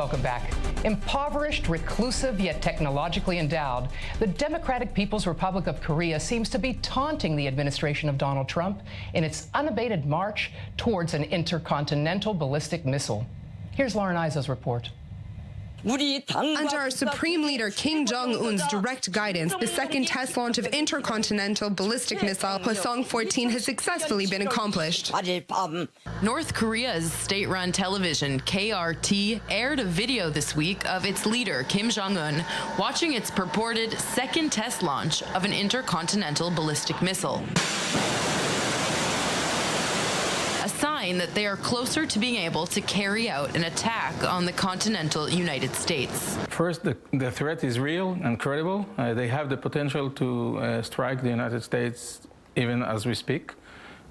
Welcome back. Impoverished, reclusive, yet technologically endowed, the Democratic People's Republic of Korea seems to be taunting the administration of Donald Trump in its unabated march towards an intercontinental ballistic missile. Here's Lauren Izo's report. Under our Supreme Leader Kim Jong-un's direct guidance, the second test launch of intercontinental ballistic missile Hwasong-14 has successfully been accomplished. North Korea's state-run television, KRT, aired a video this week of its leader, Kim Jong-un, watching its purported second test launch of an intercontinental ballistic missile. A sign that they are closer to being able to carry out an attack on the continental United States. First, the threat is real and credible. They have the potential to strike the United States even as we speak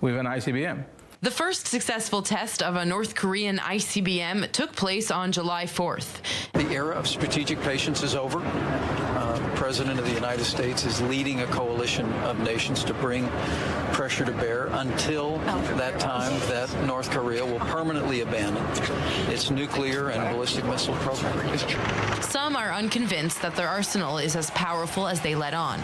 with an ICBM. The first successful test of a North Korean ICBM took place on July 4th. The era of strategic patience is over. The President of the United States is leading a coalition of nations to bring pressure to bear until that time that North Korea will permanently abandon its nuclear and ballistic missile program. Some are unconvinced that their arsenal is as powerful as they let on.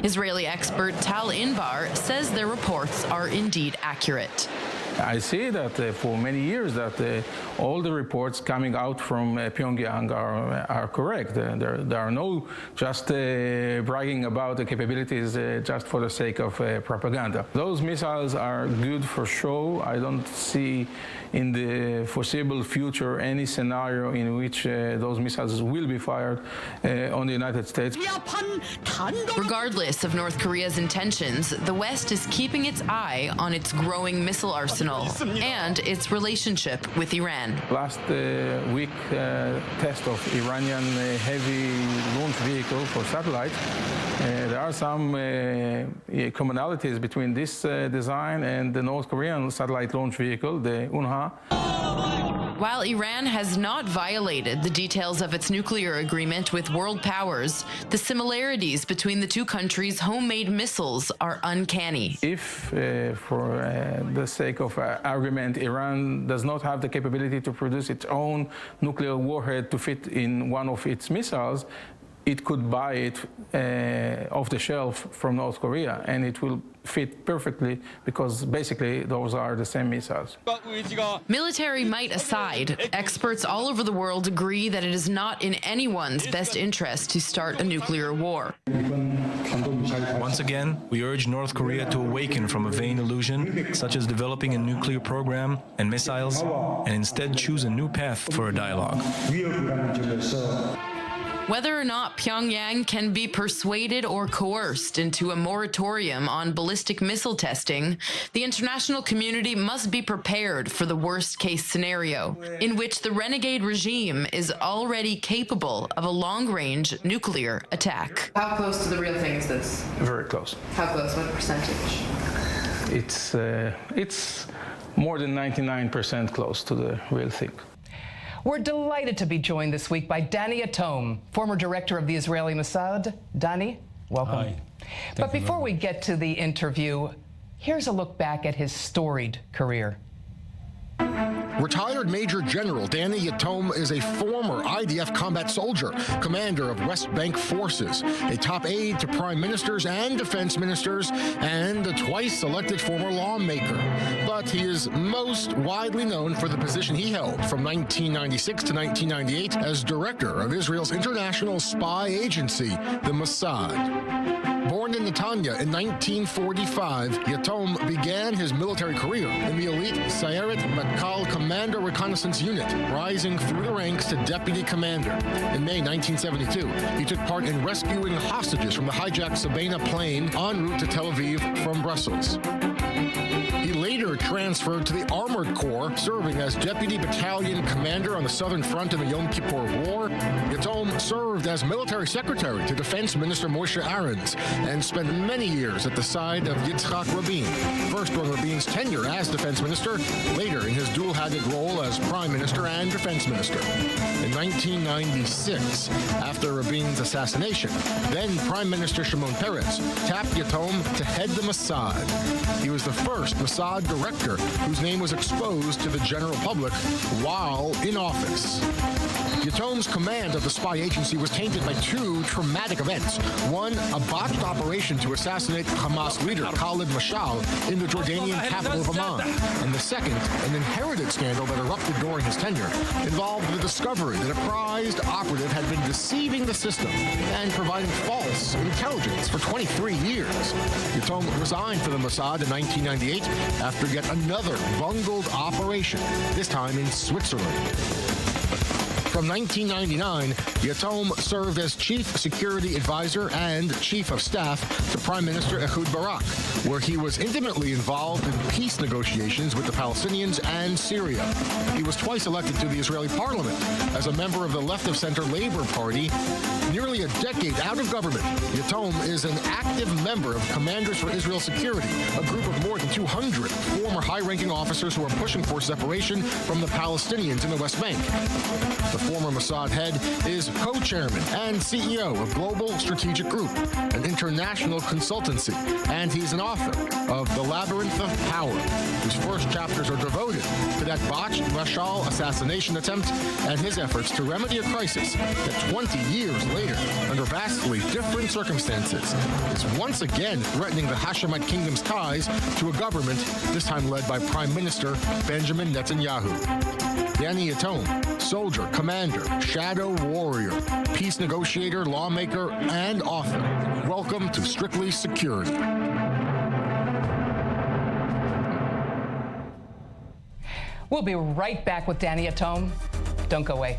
Israeli expert Tal Inbar says their reports are indeed accurate. I see that for many years that all the reports coming out from Pyongyang are correct. There are no just bragging about the capabilities just for the sake of propaganda. Those missiles are good for show. I don't see in the foreseeable future any scenario in which those missiles will be fired on the United States. Regardless of North Korea's intentions, the West is keeping its eye on its growing missile arsenal and its relationship with Iran. Last week, test of Iranian heavy launch vehicle for satellite. There are some commonalities between this design and the North Korean satellite launch vehicle, the Unha. While Iran has not violated the details of its nuclear agreement with world powers, the similarities between the two countries' homemade missiles are uncanny. If, for the sake of argument, Iran does not have the capability to produce its own nuclear warhead to fit in one of its missiles, it could buy it off the shelf from North Korea, and it will fit perfectly because basically those are the same missiles. Military might aside, experts all over the world agree that it is not in anyone's best interest to start a nuclear war. Once again, we urge North Korea to awaken from a vain illusion, such as developing a nuclear program and missiles, and instead choose a new path for a dialogue. Whether or not Pyongyang can be persuaded or coerced into a moratorium on ballistic missile testing, the international community must be prepared for the worst-case scenario, in which the renegade regime is already capable of a long-range nuclear attack. How close to the real thing is this? Very close. How close? What percentage? It's more than 99% close to the real thing. We're delighted to be joined this week by Danny Yatom, former director of the Israeli Mossad. Danny, welcome. Hi. But before we get to the interview, here's a look back at his storied career. Retired Major General Danny Yatom is a former IDF combat soldier, commander of West Bank forces, a top aide to prime ministers and defense ministers, and a twice-elected former lawmaker. But he is most widely known for the position he held from 1996 to 1998 as director of Israel's international spy agency, the Mossad. Born in Netanya in 1945, Yatom began his military career in the elite Sayeret Matkal Commander Reconnaissance Unit, rising through the ranks to deputy commander. In May 1972, he took part in rescuing hostages from the hijacked Sabena plane en route to Tel Aviv from Brussels. He later transferred to the Armored Corps, serving as Deputy Battalion Commander on the Southern Front in the Yom Kippur War. Yatom served as Military Secretary to Defense Minister Moshe Aarons and spent many years at the side of Yitzhak Rabin, first during Rabin's tenure as Defense Minister, later in his dual-hatted role as Prime Minister and Defense Minister. In 1996, after Rabin's assassination, then Prime Minister Shimon Peres tapped Yatom to head the Mossad. He was the first Mossad director whose name was exposed to the general public while in office. Yatom's command of the spy agency was tainted by two traumatic events. One, a botched operation to assassinate Hamas leader Khalid Mashal in the Jordanian capital of Amman. And the second, an inherited scandal that erupted during his tenure, involved the discovery that a prized operative had been deceiving the system and providing false intelligence for 23 years. Yatom resigned from the Mossad in 1998 after yet another bungled operation, this time in Switzerland. From 1999, Yatom served as Chief Security Advisor and Chief of Staff to Prime Minister Ehud Barak, where he was intimately involved in peace negotiations with the Palestinians and Syria. He was twice elected to the Israeli parliament as a member of the left-of-center Labor Party. Nearly a decade out of government, Yatom is an active member of Commanders for Israel Security, a group of more than 200 former high-ranking officers who are pushing for separation from the Palestinians in the West Bank. The former Mossad head is co-chairman and CEO of Global Strategic Group, an international consultancy, and he's an author of The Labyrinth of Power, whose first chapters are devoted to that botched Mashal assassination attempt and his efforts to remedy a crisis that 20 years later, under vastly different circumstances, is once again threatening the Hashemite kingdom's ties to a government, this time led by Prime Minister Benjamin Netanyahu. Danny Yatom, soldier, commander, shadow warrior, peace negotiator, lawmaker, and author. Welcome to Strictly Security. We'll be right back with Danny Yatom. Don't go away.